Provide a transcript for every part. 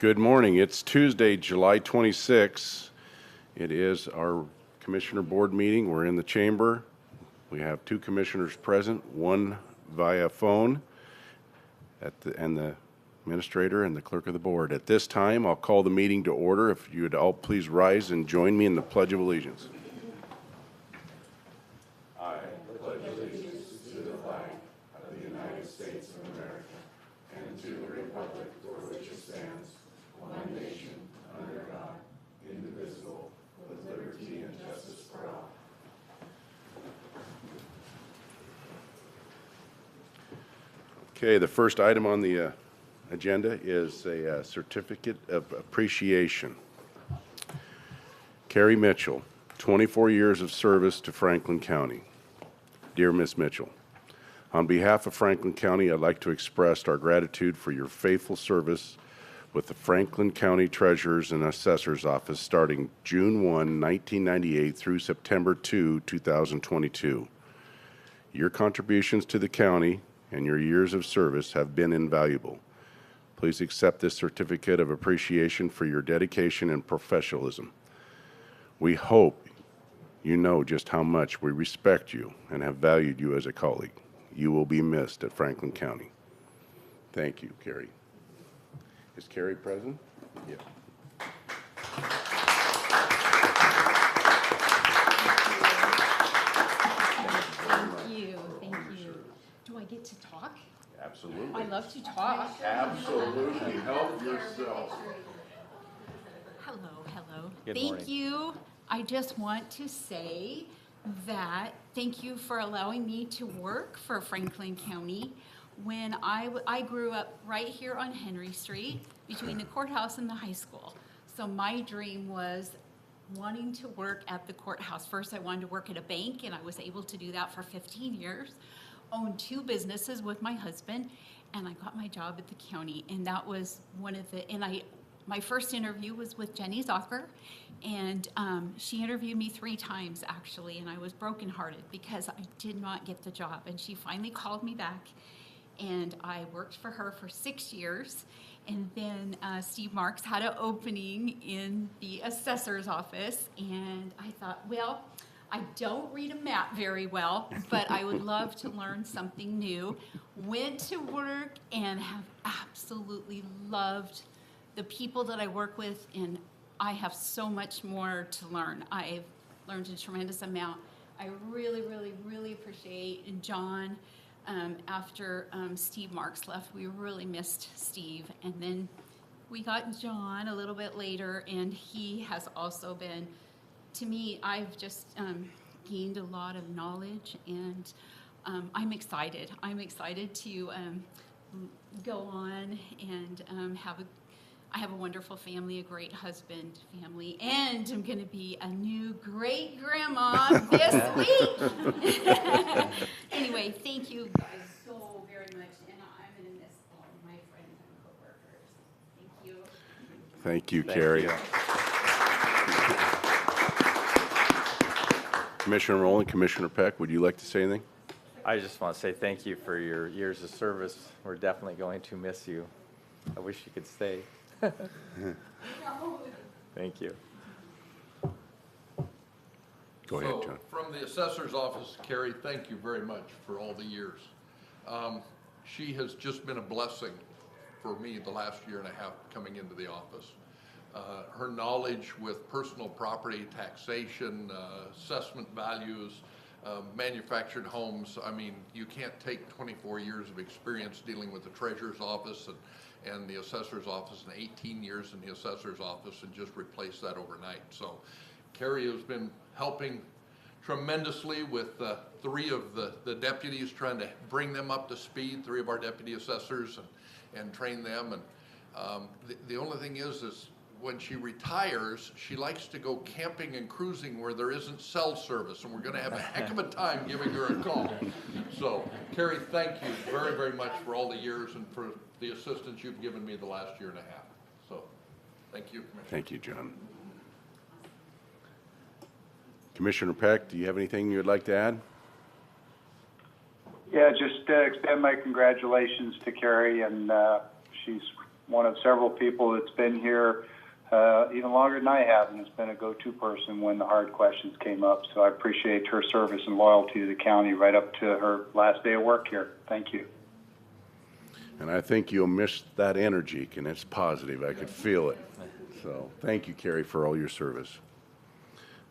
Good morning. It's Tuesday, July 26th. It is our Commissioner Board meeting. We're in the chamber. We have two commissioners present, one via phone, and the administrator and the clerk of the board. At this time, I'll call the meeting to order. If you would all please rise and join me in the Pledge of Allegiance. Okay, the first item on the agenda is a certificate of appreciation. Carrie Mitchell, 24 years of service to Franklin County. Dear Miss Mitchell, on behalf of Franklin County, I'd like to express our gratitude for your faithful service with the Franklin County Treasurer's and Assessor's Office starting June 1, 1998 through September 2, 2022. Your contributions to the county and your years of service have been invaluable. Please accept this certificate of appreciation for your dedication and professionalism. We hope you know just how much we respect you and have valued you as a colleague. You will be missed at Franklin County. Thank you, Carrie. Is Carrie present? Yeah. Do I get to talk? Absolutely. I love to talk. Absolutely. Help yourself. Hello. Good Thank morning. you. I just want to say that thank you for allowing me to work for Franklin County. When I grew up right here on Henry Street between the courthouse and the high school. So my dream was wanting to work at the courthouse. First, I wanted to work at a bank, and I was able to do that for 15 years. Owned two businesses with my husband, and I got my job at the county, and that was one of the, my first interview was with Jenny Zocker, and she interviewed me 3 times actually, and I was brokenhearted because I did not get the job, and she finally called me back, and I worked for her for 6 years, and then Steve Marks had an opening in the assessor's office, and I thought, well, I don't read a map very well, but I would love to learn something new. Went to work and have absolutely loved the people that I work with, and I have so much more to learn. I've learned a tremendous amount. I really appreciate John. After Steve Marks left, we really missed Steve, and then we got John a little bit later, and he has also been, to me, I've just gained a lot of knowledge, and I'm excited. I'm excited to go on and I have a wonderful family, a great husband, family, and I'm going to be a new great grandma this week. Anyway, thank you guys so very much, and I'm going to miss all of my friends and coworkers. Thank you. Thank you, Carrie. Commissioner Rowland, Commissioner Peck, would you like to say anything? I just want to say thank you for your years of service. We're definitely going to miss you. I wish you could stay. Thank you. Go ahead, John. From the assessor's office, Carrie, thank you very much for all the years. She has just been a blessing for me the last year and a half coming into the office. Her knowledge with personal property taxation, assessment values, manufactured homes. I mean, you can't take 24 years of experience dealing with the treasurer's office and the assessor's office and 18 years in the assessor's office and just replace that overnight. So Carrie has been helping tremendously with 3 of the deputies, trying to bring them up to speed, 3 of our deputy assessors, and train them. And the only thing is when she retires, she likes to go camping and cruising where there isn't cell service, and we're going to have a heck of a time giving her a call. So, Carrie, thank you very, very much for all the years and for the assistance you've given me the last year and a half. So, thank you, Commissioner. Thank you, John. Commissioner Peck, do you have anything you would like to add? Yeah, just extend my congratulations to Carrie, and she's one of several people that's been here even longer than I have, and has been a go-to person when the hard questions came up. So I appreciate her service and loyalty to the county right up to her last day of work here. Thank you. And I think you'll miss that energy, and it's positive. I could feel it. So thank you, Carrie, for all your service.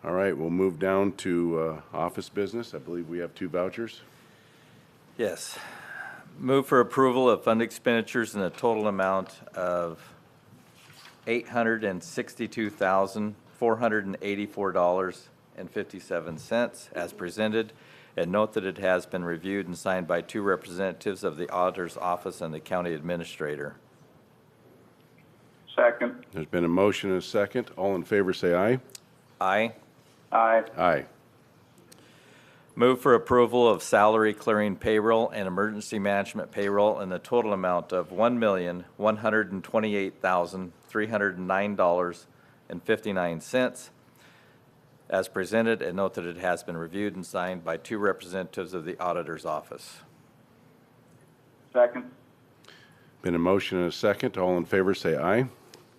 All right, we'll move down to office business. I believe we have 2 vouchers. Yes. Move for approval of fund expenditures in a total amount of $862,484.57 as presented, and note that it has been reviewed and signed by 2 representatives of the auditor's office and the county administrator. Second. There's been a motion and a second. All in favor say aye. Aye. Aye. Aye. Move for approval of salary clearing payroll and emergency management payroll in the total amount of $1,128,309.59 as presented, and note that it has been reviewed and signed by 2 representatives of the auditor's office. Second. Been a motion and a second. All in favor say aye.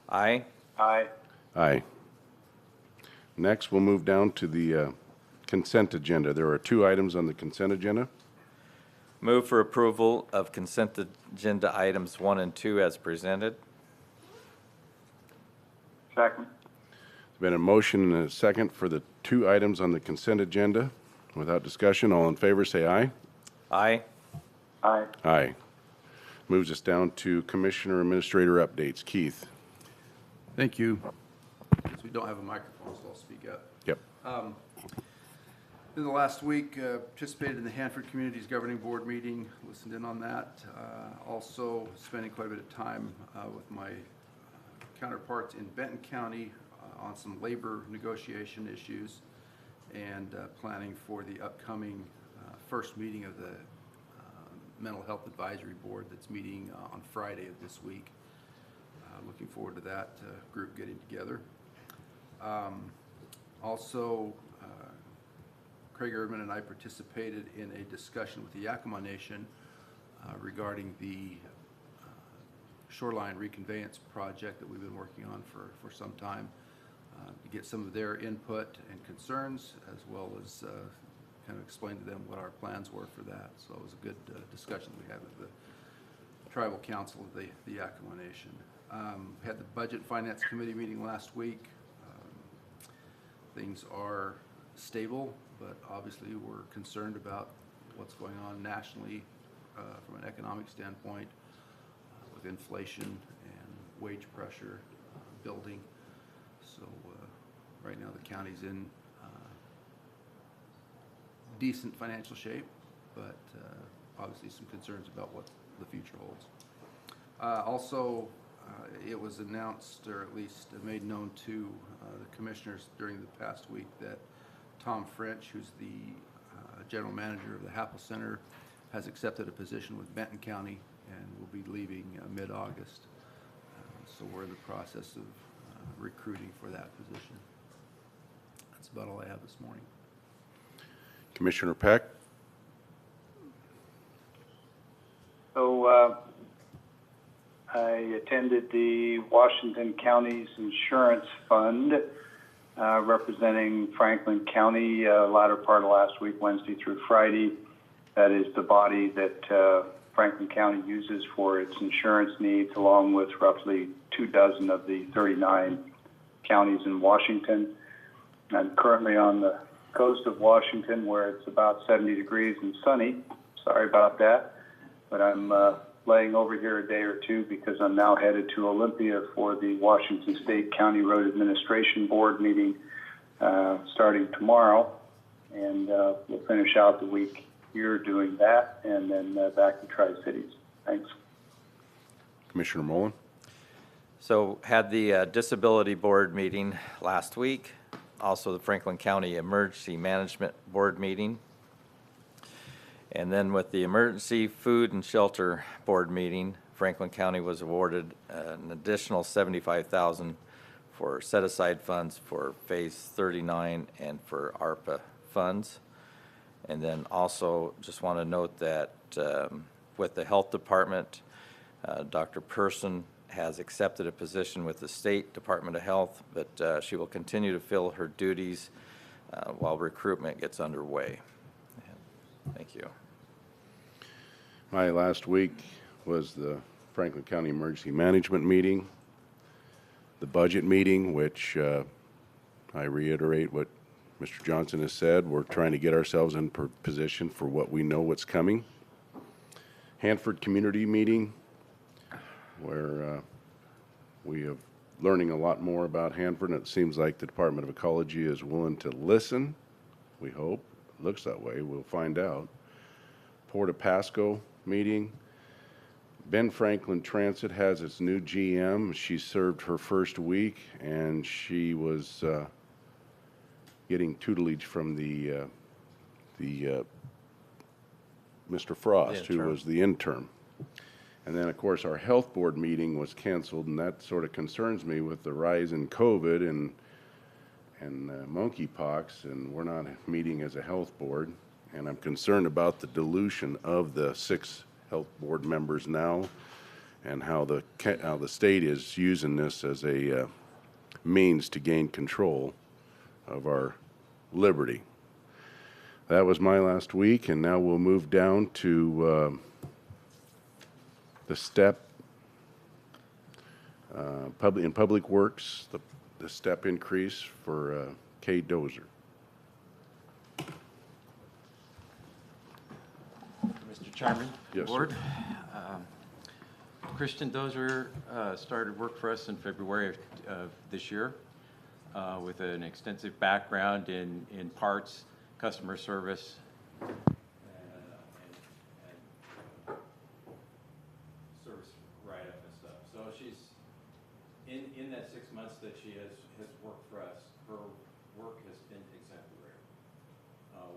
Aye. Aye. Aye. Next, we'll move down to the consent agenda. There are 2 items on the consent agenda. Move for approval of consent agenda items 1 and 2 as presented. Second. There's been a motion and a second for the 2 items on the consent agenda. Without discussion, all in favor say aye. Aye. Aye. Aye. Moves us down to Commissioner Administrator updates. Keith. Thank you. Since we don't have a microphone, so I'll speak up. Yep. In the last week, participated in the Hanford Communities Governing Board meeting, listened in on that. Also spending quite a bit of time with my counterparts in Benton County on some labor negotiation issues, and planning for the upcoming first meeting of the Mental Health Advisory Board that's meeting on Friday of this week. Looking forward to that group getting together. Also, Craig Erdman and I participated in a discussion with the Yakima Nation regarding the shoreline reconveyance project that we've been working on for some time, to get some of their input and concerns, as well as kind of explain to them what our plans were for that. So it was a good discussion we had with the Tribal Council of the Yakima Nation. We had the Budget and Finance Committee meeting last week. Things are stable, but obviously we're concerned about what's going on nationally from an economic standpoint with inflation and wage pressure building. So right now the county's in decent financial shape, but obviously some concerns about what the future holds. Also, it was announced, or at least made known to the commissioners during the past week, that Tom French, who's the general manager of the Happel Center, has accepted a position with Benton County and will be leaving mid-August. So we're in the process of recruiting for that position. That's about all I have this morning. Commissioner Peck. So I attended the Washington County's Insurance Fund representing Franklin County latter part of last week, Wednesday through Friday. That is the body that Franklin County uses for its insurance needs, along with roughly 24 of the 39 counties in Washington. I'm currently on the coast of Washington where it's about 70 degrees and sunny. Sorry about that. But I'm laying over here a day or two because I'm now headed to Olympia for the Washington State County Road Administration Board meeting starting tomorrow. And we'll finish out the week here doing that, and then back to Tri-Cities. Thanks. Commissioner Mullen. So had the Disability Board meeting last week, also the Franklin County Emergency Management Board meeting. And then with the Emergency Food and Shelter Board meeting, Franklin County was awarded an additional $75,000 for set-aside funds for Phase 39 and for ARPA funds. And then also just want to note that with the Health Department, Dr. Person has accepted a position with the State Department of Health, but she will continue to fill her duties while recruitment gets underway. Thank you. My last week was the Franklin County Emergency Management meeting, the budget meeting, which I reiterate what Mr. Johnson has said. We're trying to get ourselves in position for what we know what's coming. Hanford Community Meeting, where we are learning a lot more about Hanford, and it seems like the Department of Ecology is willing to listen. We hope. It looks that way. We'll find out. Port of Pasco meeting. Ben Franklin Transit has its new GM. She served her first week, and she was getting tutelage from the Mr. Frost, who was the intern. And then, of course, our health board meeting was canceled, and that sort of concerns me with the rise in COVID and monkeypox, and we're not meeting as a health board. And I'm concerned about the dilution of the 6 health board members now, and how the state is using this as a means to gain control of our liberty. That was my last week, and now we'll move down to the step in Public Works, the step increase for Kay Dozer. Mr. Chairman, Yes, sir. Board. Kristen Dozer started work for us in February of this year with an extensive background in parts, customer service, and service write-up and stuff. So she's, in that 6 months that she has worked for us, her work has been exemplary,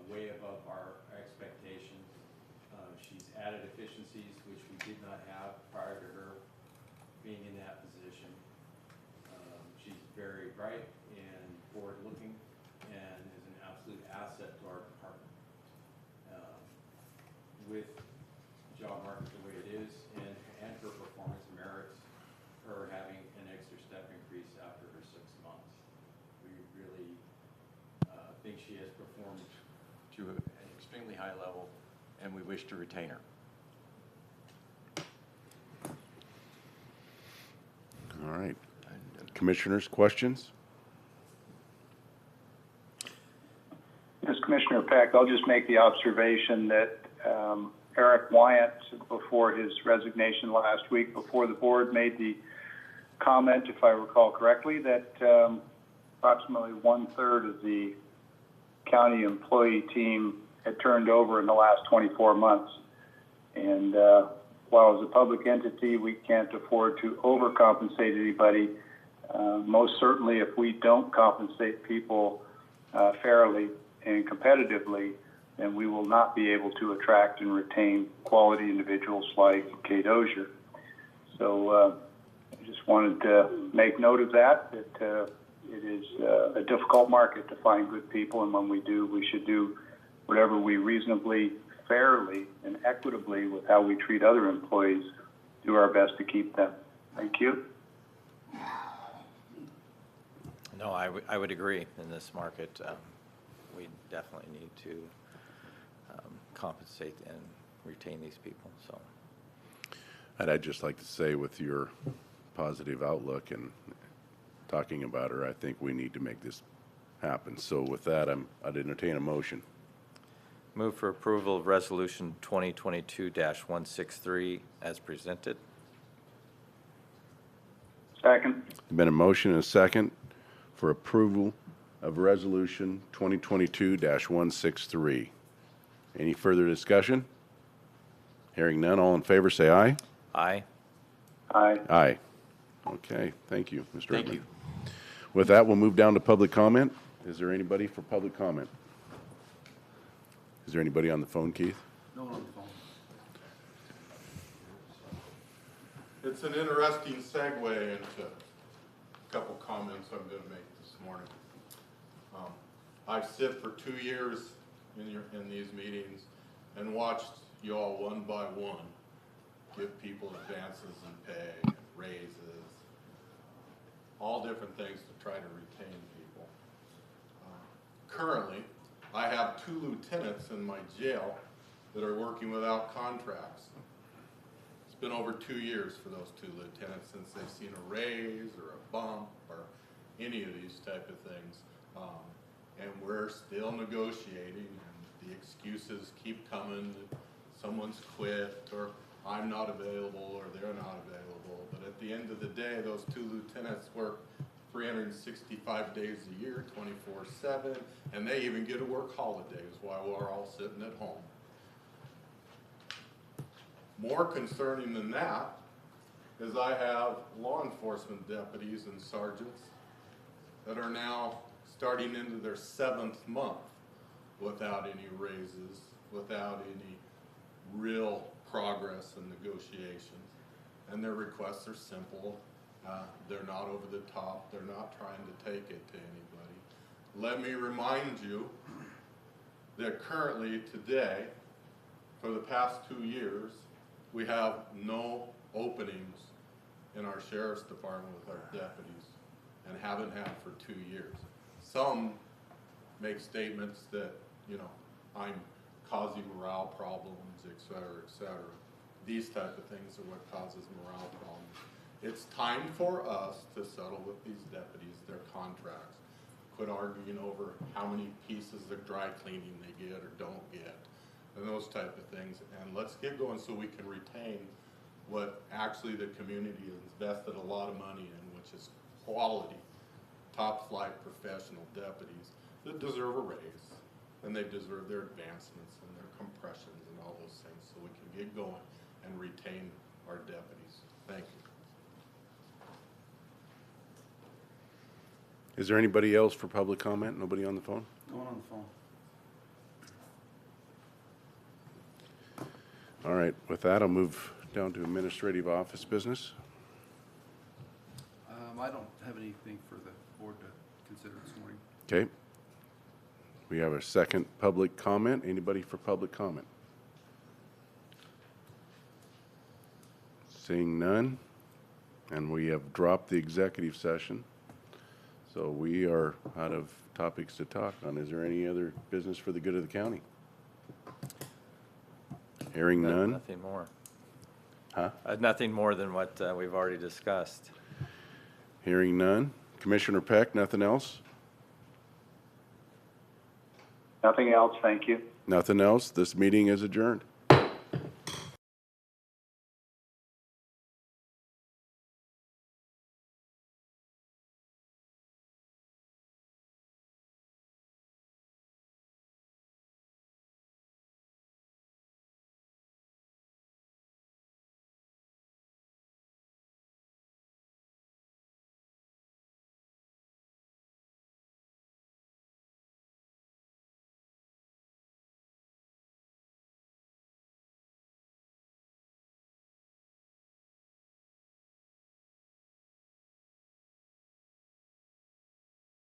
way above our expectations. She's added efficiencies which we did not have prior to her being in that position. She's very bright and forward-looking and is an absolute asset to our department. With job market the way it is and her performance merits her having an extra step increase after her 6 months. We really think she has performed to an extremely high level, and we wish to retain her. All right. Commissioners, questions? As Commissioner Peck, I'll just make the observation that Eric Wyant, before his resignation last week, before the board, made the comment, if I recall correctly, that approximately 1/3 of the county employee team had turned over in the last 24 months. And while as a public entity, we can't afford to overcompensate anybody, most certainly if we don't compensate people fairly and competitively, then we will not be able to attract and retain quality individuals like Kay Dozier. So I just wanted to make note of that it is a difficult market to find good people, and when we do, we should do whatever we reasonably, fairly, and equitably with how we treat other employees, do our best to keep them. Thank you. No, I would agree. In this market, we definitely need to compensate and retain these people. So, And I'd just like to say, with your positive outlook and talking about her, I think we need to make this happen. So with that, I'd entertain a motion. move for approval of Resolution 2022-163 as presented. Second. Been a motion and a second for approval of Resolution 2022-163. Any further discussion? Hearing none, all in favor say aye. Aye. Aye. Aye. Okay, thank you, Mr. Thank Erdman. you. With that, we'll move down to public comment. Is there anybody for public comment? Is there anybody on the phone, Keith? No one on the phone. It's an interesting segue into a couple comments I'm going to make this morning. I've sit for 2 years in these meetings and watched you all one by one give people advances in pay, raises, all different things to try to retain people. Currently, I have 2 lieutenants in my jail that are working without contracts. It's been over 2 years for those 2 lieutenants since they've seen a raise or a bump or any of these type of things. And we're still negotiating, and the excuses keep coming that someone's quit or I'm not available or they're not available. But at the end of the day, those 2 lieutenants work 365 days a year, 24/7, and they even get to work holidays while we're all sitting at home. More concerning than that is I have law enforcement deputies and sergeants that are now starting into their 7th month without any raises, without any real progress in negotiations. And their requests are simple. They're not over the top. They're not trying to take it to anybody. Let me remind you that currently today, for the past 2 years, we have no openings in our sheriff's department with our deputies and haven't had for 2 years. Some make statements that, you know, I'm causing morale problems, et cetera, et cetera. These type of things are what causes morale problems. It's time for us to settle with these deputies, their contracts. Quit arguing over how many pieces of dry cleaning they get or don't get, and those type of things. And let's get going so we can retain what actually the community has invested a lot of money in, which is quality, top flight professional deputies that deserve a raise, and they deserve their advancements and their compressions and all those things so we can get going and retain our deputies. Thank you. Is there anybody else for public comment? Nobody on the phone? No one on the phone. All right, with that, I'll move down to administrative office business. I don't have anything for the board to consider this morning. Okay. We have a second public comment. Anybody for public comment? Seeing none, and we have dropped the executive session. So we are out of topics to talk on. Is there any other business for the good of the county? Hearing none? Nothing more. Huh? Nothing more than what we've already discussed. Hearing none. Commissioner Peck, nothing else? Nothing else, thank you. Nothing else. This meeting is adjourned.